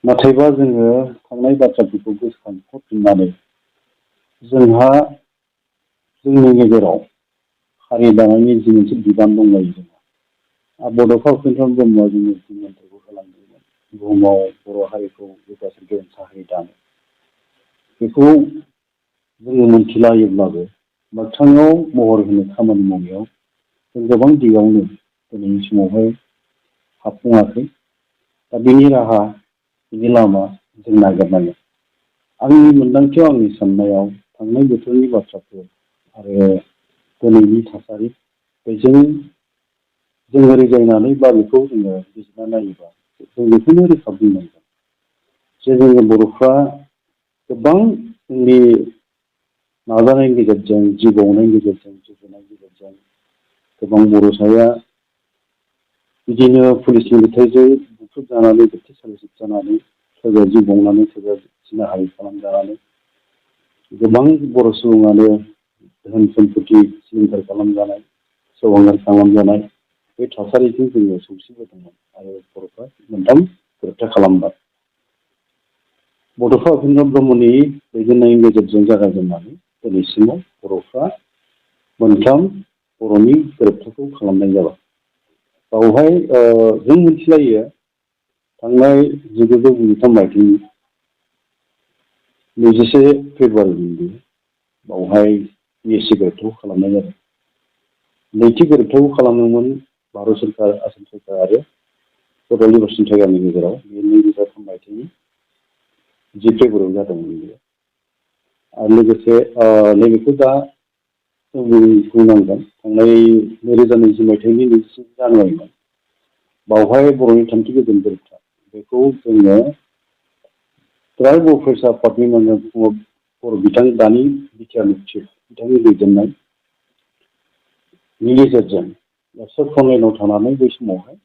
नाथायबा जोङो थांनाय बाथ्राफोरखौ गोसोखांहरफिननानै जोंहा जोंनि गेजेराव हारि दानायनि जि मोनसे बिबान दंलायो जोंहा बड'फा उपेन्द्र ब्रह्मआ जोंनि सिमांफोरखौ होलांदोंमोन बुहुमाव बर' हारिखौ गोगासिन गेरेमसा हारि दानो बेखौ जोङो मोनथिलायोब्लाबो मोगथाङाव महर होनो खामानि मावनायाव जों गोबां दिगावनो दिनैनि समावहाय हाबफुङाखै दा बेनि राहा बेनि लामा जों नागिरनांगोन आंनि मोन्दांथियाव आंनि साननायाव थांनाय बोथोरनि बाथ्राफोर आरो दिनैनि थासारि बेजों जोङो रिजायनानै बा बेखौ जोङो बिजिरना नायोबा जों बेखौनो रोखा बुंनांगोन जे जोङो बर'फ्रा गोबां जोंनि नाजानायनि गेजेरजों जिउबावनायनि गेजेरजों जुजिनायनि गेजेरजों गोबां बर'साया बिदिनो पुलिसनि बिथाइजों बुख्रुब जानानै गोथै सालिसिब जानानै सोरबा जिउ बावनानै सोरबा जिना हारि खालामजानानै गोबां बर' सुबुङानो धोन सम्पति सिलिंखार खालामजानाय सहांगार खालामजानाय बे थासारिजों जोङो सौसिबोदोंमोन आरो बर'फ्रा मोनथाम गोरोबथा खालामबाय बड'फा उपेन्द्र ब्रह्मनि दैदेननायनि गेजेरजों जागायजेननानै दिनैसिमाव बर'फ्रा मोनथाम बर'नि गोरोबथाखौ खालामनाय जाबाय बावहाय जों मिथिलायो थांनाय 1993 मायथाइनि 21 फेब्रुवारिनि बावहाय BSc गोरोबथाखौ खालामनाय जादों नैथि गोरोबथाखौ खालामदोंमोन भारत सरकार आसाम सरकार आरो बड' लिबारेसन टाइगारनि गेजेराव बे 2003 मायथाइनि 10 फेब्रुवारियाव जादोंमोन बेयो आरो लोगोसे नैबेखौ दा जों बुंनांगोन थांनाय 2020 मायथाइनि 27 जानुवारिमोन बावहाय बर'नि थामथि गोजोन गोरोबथा बेखौ जोङो बर' फरायसा आफादनि बर' बिथां दानि बिटिआरनि चिफ बिथांनि दैदेननायनि गेजेरजों सब अनलाइनाव थानानै बै समावहाय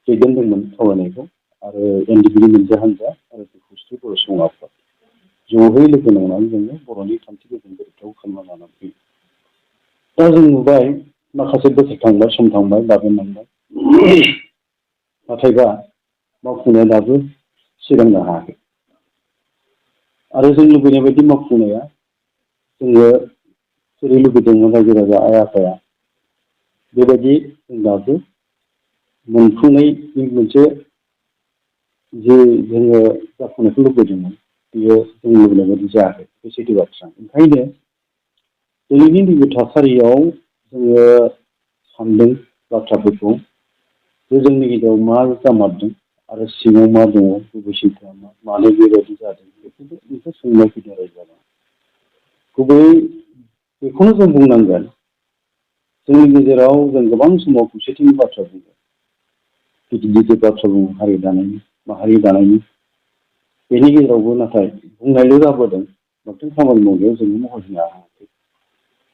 दैदेनदोंमोन सावरायनायखौ आरो एनडिपिनि मोनसे हान्जा आरो खौसेथि बर' सुबुं आफाद जयै लोगो नांनानै जोङो बर'नि थामथि गोजोन गोरोबथाखौ खालामना लानानै फैयो दा जों नुबाय माखासे बोसोर थांबाय सम थांबाय बाबेनलांबाय नाथायबा मावफुंनाया दाबो सिगांनो हायाखै आरो जों लुबैनाय बायदि मावफुंनाया जोङो जेरै लुबैदोंमोन रायजो राजा आइ आफाया बेबायदि जों दाबो मोनफुंनायनि मोनसे जे जोङो जाफुंनायखौ लुबैदोंमोन बेयो जों लुबैनाय बायदि जायाखै बे सैथो बाथ्रा ओंखायनो दिनैनि नैबे थासारियाव जोङो सानदों बाथ्राफोरखौ जे जोंनि गेजेराव मा जामारदों आरो सिङाव मा दङ गुबै सैथोआ मा मानो बेबायदि जादों बेखौबो मोनसे सोंनाय फैदों रायजोआव गुबै बेखौनो जों बुंनांगोन जोंनि गेजेराव जों गोबां समाव खौसेथिनि बाथ्रा बुङो गिदिर गिदिर बाथ्रा बुङो हारि दानायनि माहारि दानायनि बेनि गेजेरावबो नाथाय बुंनायल' जाबोदों मोगथां खामानि मावनायाव जोङो महर होनो हायाखै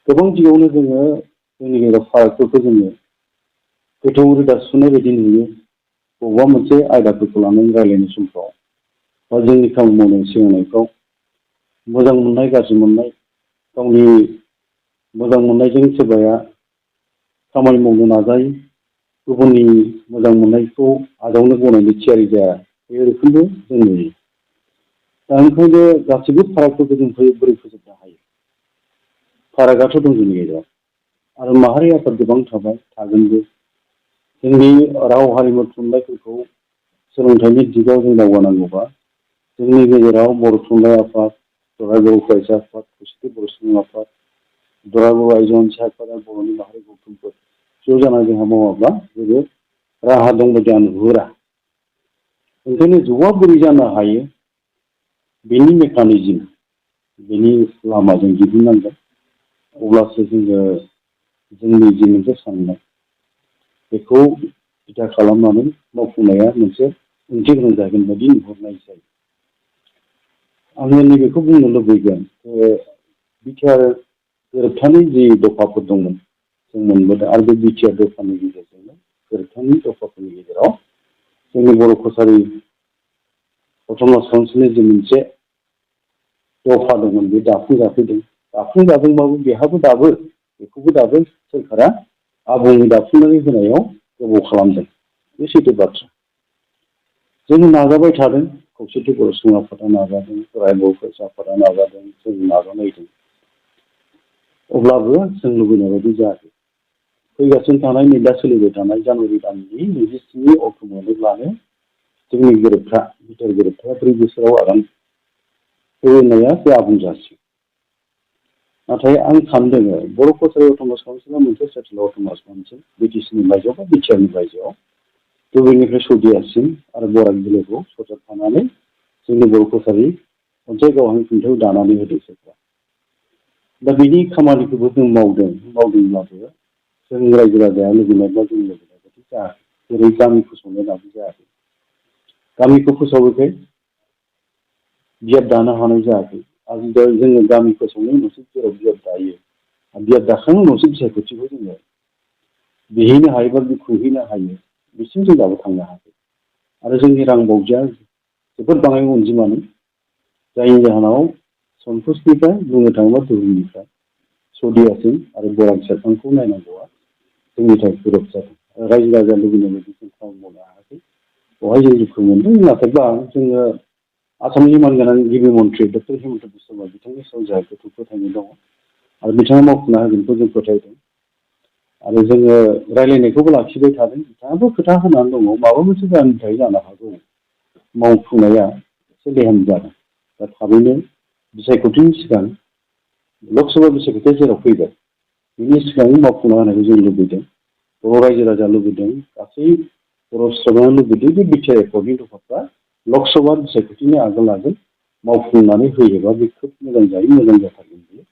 गोबां दिगावनो जोङो जोंनि गेजेराव फारागफोरखौ जोङो गोथौ रोदा सुनाय बायदि नुयो बबेबा मोनसे आयदाफोरखौ लानानै रायज्लायनाय समफ्राव बा जोंनि खामानि मावनाय सिगांनायफ्राव मोजां मोननाय गाज्रि मोननाय गावनि मोजां मोननायजों सोरबाया खामानि मावनो नाजायो गुबुननि मोजां मोननायखौ आजावनो गनायनो थियारि जाया बे रोखोमबो जों नुयो दा ओंखायनो गासैबो फारागफोरखौ जों बोरै फोजोबनो हायो फारागआथ' दं जोंनि गेजेराव आरो माहारि आफाद गोबां थाबाय थागोनबो जोंनि राव हारिमु थुनलाइफोरखौ सोलोंथाइनि दिगाव जों दावगानांगौबा जोंनि गेजेराव बर' थुनलाइ आफाद दुलाराय बर' फरायसा आफाद खौसेथि बर' सुबुं आफाद दुलाराय बर' आइजो अनसाय आफाद आरो बर'नि माहारि गौथुमफोर ज' जानानै जोंहा मावाब्ला जेबो राहा दं बायदि आं नुहुरा ओंखायनो ज'आ बोरै जानो हायो बेनि मेकानिजम बेनि लामाजों दिहुननांगोन अब्लासो जोङो जोंनि जि मोनसे साननाय बेखौ बिथा खालामनानै मावफुंनाया मोनसे ओंथि गोनां जागोन बायदि नुहुरनाय जायो आङो नैबेखौ बुंनो लुबैगोन जे बिटिआर गोरोबथानि जि दफाफोर दंमोन जों मोनबोदों आरो बे बिटिआर दफानि गेजेरजोंनो गोरोबथानि दफाफोरनि गेजेराव जोंनि बर' कसारि अट'नमास काउन्सिलनि जि मोनसे दफा दंमोन बे दाफुंजाफैदों दाफुंजादोंबाबो बेखौबो दाबो सोरखारा आबुङै दाफुंनानै होनायाव गोबाव खालामदों बे सैथो बाथ्रा जों नाजाबाय थादों खौसेथि बर' सुबुं आफादा नाजादों, बोराय बर' फरायसा आफादा नाजादों, जों नाजानायदों। अब्लाबो जों लुबैनाय बायदि जायाखै। फैगासिनो थानाय नै दा सोलिबाय थानाय जानुवारि दाननि 27 अक्ट' मोनोब्लानो जोंनि गोरोबथा बिथार गोरोबथाया 3 बोसोराव आगान होनाया बे आबुं जासिगोन। नाथाय आं सानदों बर' कसारि अट'नमास काउन्सिला मोनसे सेटेल अट'नमास काउन्सिल बिटिसिनि बायजोआव बा बिटिआरनि बायजोआव दुबैनिफ्राय सौदियासिम आरो बराक बिलोखौ सरजाबफानानै जोंनि बर' कसारि मोनसे गावहानि खुंथायाव दानानै होदों सोरखारा। दा बिनि खामानिखौबो जों मावदोंब्लाबो जों रायजो राजाया लुबैनायब्ला जों लुबैनाय बायदि जायाखै। जेरै गामि फोसावनाय दाबो जायाखै। गामिखौ फोसावोखाय बियाब दानो हानाय जायाखै। आरो दा जोङो गामि फोसावनायनि उनावसो जेराव बियाब दायो। बियाब दाखांनायनि उनावसो बिसायख'थिखौ जोङो बिहैनो हायोबा खुंहैनो हायो। बिसिम जों दाबो थांनो हायाखै। आरो जोंनि रां बावजाया जोबोद बाङाय अनजिमानि, जायनि जाहोनाव सन्तुसनिफ्राय बुंनो थाङोब्ला दुब्लिनिफ्राय सौदियासिम आरो बराक सेरफांखौ नायनांगौआ जोंनि थाखाय गोब्राब जादों। रायजो राजाया लुबैनाय बायदि जों खामानि मावनो हायाखै। बेवहाय जों दुखु मोनदों। नाथायब्ला जोङो आसामनि मानगोनां गिबि मन्थ्रि डक्टर हिमन्त बिश्व शर्मा बिथांनि सायाव जोंहा गोथौ फोथायनाय दङ आरो बिथाङा मावफुंना होगोनखौ जों फोथायदों। आरो जोङो रायज्लायनायखौबो लाखिबाय थादों। बिथाङाबो खोथा होनानै दङ माबा मोनसे जाहोननि थाखाय जानो हागौ मावफुंनाया एसे लेहेम जादों। दा थाबैनो बिसायख'थिनि सिगां लकसभा बिसायख'थिया जेराव फैबाय बिनि सिगां मावफुंना होनायखौ जों लुबैदों। बर' रायजो राजाया लुबैदों, गासै बर' सुबुङानो लुबैदों जे बिटिआर एकर्डनि दफाफ्रा लकसभा बिसायख'थिनि आगोल मावफुंनानै होयोबा बे खोब मोजां जायो, मोजां जाथारगोन बियो।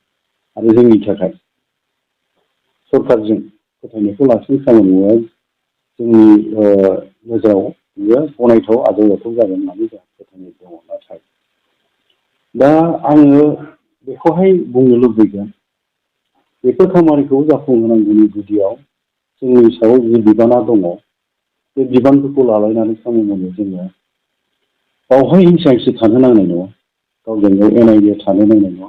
आरो जोंनि थाखाय सरकारजों फोथायनायखौ लाखिनो खामानि मावनाया जोंनि नोजोराव बियो गनायथाव आजावजाथाव जागोन होननानै जोंहा फोथायनाय दङ। नाथाय दा आङो बेखौहाय बुंनो लुबैगोन, बेफोर खामानिखौ जाफुंहोनांगौनि गुदियाव जोंनि सायाव जि बिबाना दङ, बे बिबानफोरखौ लालायनानै खामानि मावनो जोङो बावहाय हिंसा हिंसि थानो नांनाय नङा, गावजों गाव एना एनि थानो नांनाय नङा,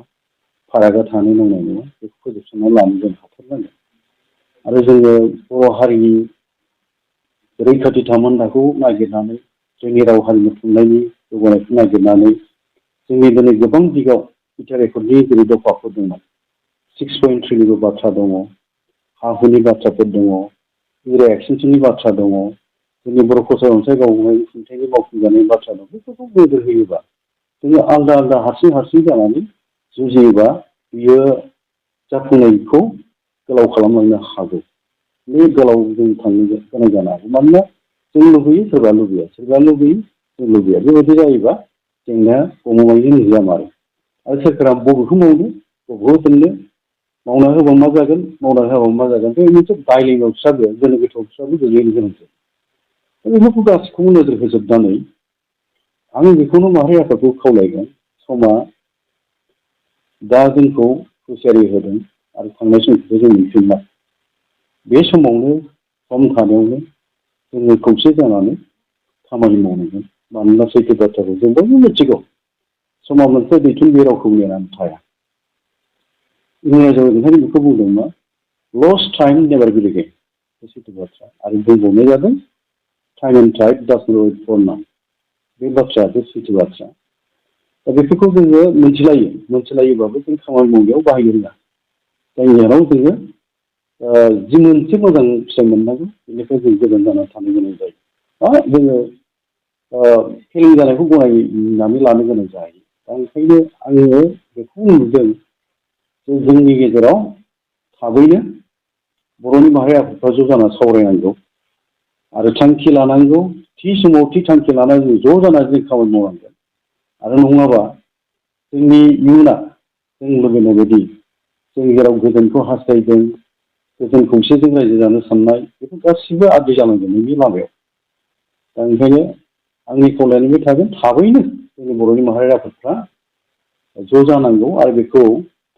फारागा थानो नांनाय नङा। बेखौ फोजोबस्रांना लानो जों हाथारनांगोन। आरो जोङो बर' हारिनि रैखाथि थामोन्थाखौ नागिरनानै, जोंनि राव हारिमु थुनलाइनि जौगानायखौ नागिरनानै जोंनि दिनै गोबां दिगाव बिटिआर एकर्डनि जेरै दफाफोर दंमोन, 6.3निबो बाथ्रा दङ, हा हुनि बाथ्राफोर दङ, एरिया एक्सटेनसननि बाथ्रा दङ, जोंनि बर' कसारि अनसाय गावनाय खुंथायनि मावफुंजानायनि बाथ्रा दं। बेफोरखौ नोजोर होयोबा जोङो आलादा आलादा हारसिं जानानै जुजियोबा बियो जाफुंनायखौ गोलाव खालामलांनो हागौ। बे गोलाव जों थांनो गोनां जानो हागौ। मानोना जों लुबैयो, सोरबा लुबैया, सोरबा लुबैयो, जों लुबैया। बेबायदि जायोबा जेंनाया गमामायैनो नुजामारो। आरो सोरखारा बबेखौ मावनो, बबेखौ दोननो, मावना होबा मा जागोन, मावना होआबा मा जागोन, बे मोनसे बायलेनावफ्राबो गोनो गोथोआवफ्राबो गोग्लैनो गोनां जायो। बेफोरखौ गासैखौबो नोजोर होजोबनानै आं बेखौनो माहारि आफादखौ खावलायगोन, समा दा जोंखौ हुसियारि होदों आरो थांनाय समखौबो जों मोनफिनला। बे समावनो सम थानायावनो जोङो खौसे जानानै खामानि मावनांगोन। मानोना सैथो बाथ्राखौ जों बयबो मिथिगौ, समा मोनसे दैथुन बे रावखौ नेनानै थाया। इंराजियाव ओंखायनो बेखौ बुंदों मा, lost time never will again. बे सैथो बाथ्रा। आरो बुंबावनाय जादों, time and tide does not wait for none. बे बाथ्राया बे सैथो बाथ्रा। दा बेफोरखौ जोङो मोनथिलायोबाबो जों खामानि मावनायाव बाहायनो रोङा। जायनि जाहोनाव जोङो जि मोनसे मोजां फिथाइ मोननांगौ बेनिफ्राय जों गोजान जानानै थानो गोनां जायो। जोङो फेलें जानायखौ गनायनानै लानो गोनां जायो। दा ओंखायनो आङो बेखौ नुदों जे जोंनि गेजेराव थाबैनो बर'नि माहारि आफादफ्रा ज' जाना सावरायनांगौ आरो थांखि लानांगौ। थि समाव थि थांखि लानानै जों ज' जानानै जों खामानि मावनांगोन। आरो नङाबा जोंनि इयुना जों लुबैनाय बायदि जों जेराव गोजोनखौ हास्थायदों, गोजोन खौसेजों रायजो जानो साननाय, बेफोर गासिबो आद्रि जालांगोन नोंनि लामायाव। दा ओंखायनो आंनि खावलायनाय थागोन, थाबैनो जोंनि बर'नि माहारि आफादफ्रा ज' जानांगौ आरो बेखौ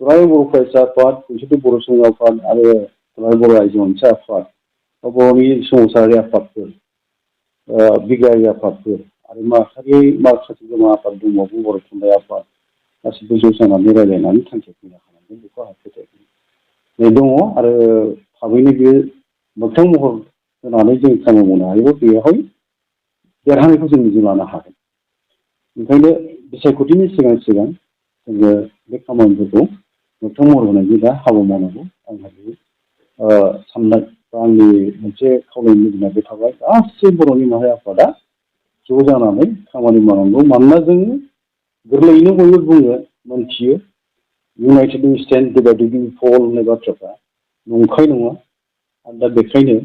दुलाराय बर' फरायसा आफाद, खौसेथि बर' सुबुं आफाद आरो दुलाराय बर' आइजो अनसाय आफाद, बर'नि सोमावसारारि आफादफोर, बिग्रायारि आफादफोर आरो माखासे गोबां आफाद दंबावो, बर' थुनलाइ आफाद, गासिबो ज' जानानै रायज्लायनानै थांखि फैनो हानांगोन। बेखौ आं फोथायदों दङ। आरो थाबैनो बेयो मोगथां महर होनानै जों खामानि मावनो हायोबा बेवहाय देरहानायखौ जों मिजिं लानो हागोन। ओंखायनो बिसायख'थिनि सिगां सिगां जोङो बे खामानिफोरखौ मोगथां महर होनायनि दा हाबा मावनांगौ आंहा बे साननाय बा आंनि मोनसे खावलायनो लुबैनाय बे थाबाय गासै बर'नि माहारि आफादा ज' जानानै खामानि मावनांगौ। मानोना जोङो गोरलैयैनो बयबो बुङो मोनथियो इउनाइटेड वे स्टेन्ड डिभाइडेड वे फल होननाय बाथ्राफ्रा नंखाय नङा। आरो दा बेखायनो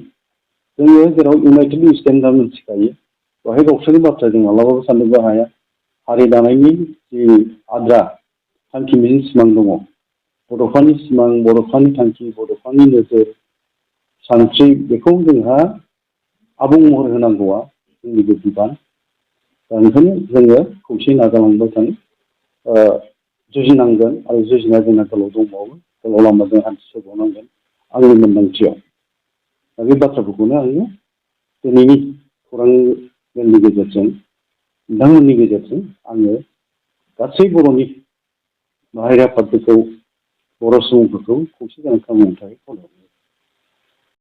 जोङो जेराव इउनाइटेड वे स्टेन्ड होनना मिथिखायो बेवहाय गावसोरनि बाथ्रा जों माब्लाबाबो साननोबो हाया। हारि दानायनि जि आद्रा थांखि मिजिं सिमां दङ बड'फानि सिमां, बड'फानि थांखि, बड'फानि नोजोर, सानस्रि बेखौ जोंहा आबुं महर होनांगौआ जोंनिबो बिबान। दा ओंखायनो जोङो खौसेयै नाजालांबाय थानो जुजिनांगोन आरो जुजिनाया जोंना गोलाव दंबावो, गोलाव लामाजों हान्थिबावनांगोन आंनि मोन्दांथियाव। दा बे बाथ्राफोरखौनो आङो दिनैनि खौरां मेलनि गेजेरजों नोंथांमोननि गेजेरजों आङो गासै बर'नि माहारि आफादफोरखौ बर' सुबुंफोरखौ खौसे जानानै खामानिनि थाखाय खावलायहरनाय जाबाय।